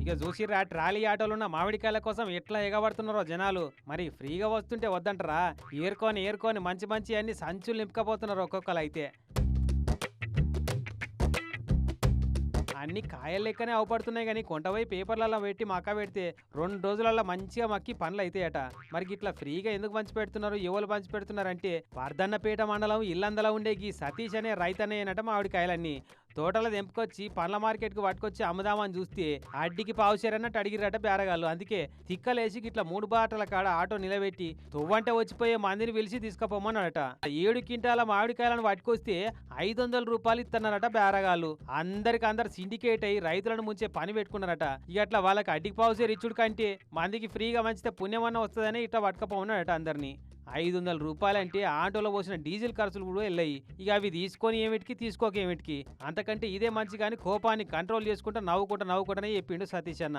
ఇక చూసిర్రా ట్రాలీ ఆటోలున్న మామిడికాయల కోసం ఎట్లా ఎగబడుతున్నారో జనాలు. మరి ఫ్రీగా వస్తుంటే వద్దంటారా? ఏరుకొని ఏరుకొని మంచి మంచి అన్ని సంచులు నింపుకపోతున్నారు ఒక్కొక్కరు అయితే. అన్ని కాయల లెక్కనే అవపడుతున్నాయి కానీ కొంటపోయి పేపర్లలో పెట్టి మక్క పెడితే 2 రోజులలో మంచిగా మక్కి పండ్లు అవుతాయట. మరి ఇట్లా ఫ్రీగా ఎందుకు పంచి పెడుతున్నారు, ఎవరు పంచి పెడుతున్నారంటే వర్ధన్నపేట మండలం ఇల్లందల ఉండే ఈ సతీష్ అనే రైతనేనట మామిడికాయలన్నీ తోటలో తెంపుకొచ్చి పండ్ల మార్కెట్కి పట్టుకొచ్చి అమ్ముదామని చూస్తే అడ్డికి పావుసేరన్నట్టు అడిగిరట బేరగాళ్ళు. అందుకే తిక్కలేసి ఇట్లా 3 బాటల కాడ ఆటో నిలబెట్టి తొవ్వంటే వచ్చిపోయే మందిని పిలిచి తీసుకుపోమన్నాడట. 7 క్వింటాల మామిడికాయలను పట్టుకొస్తే 500 రూపాయలు ఇస్తున్నారట బేరగాళ్ళు. అందరు సిండికేట్ అయ్యి రైతులను ముంచే పని పెట్టుకున్నారట. ఇక అట్లా వాళ్ళకి అడ్డికి పావుసేరు ఇచ్చుడు కంటే మందికి ఫ్రీగా మంచితే పుణ్యమన్న వస్తుందని ఇట్లా పట్టుకపోమన్నాడట అందరినీ. 500 రూపాయలంటే ఆటోలో పోసిన డీజిల్ ఖర్చులు కూడా వెళ్ళాయి. ఇక అవి తీసుకొని ఏమిటికి తీసుకోకేమిటికి, అంతకంటే ఇదే మంచి కానీ కోపాన్ని కంట్రోల్ చేసుకుంటా నవ్వుకుంటా నవ్వుకుంటానే చెప్పిండు సతీష్ అన్న.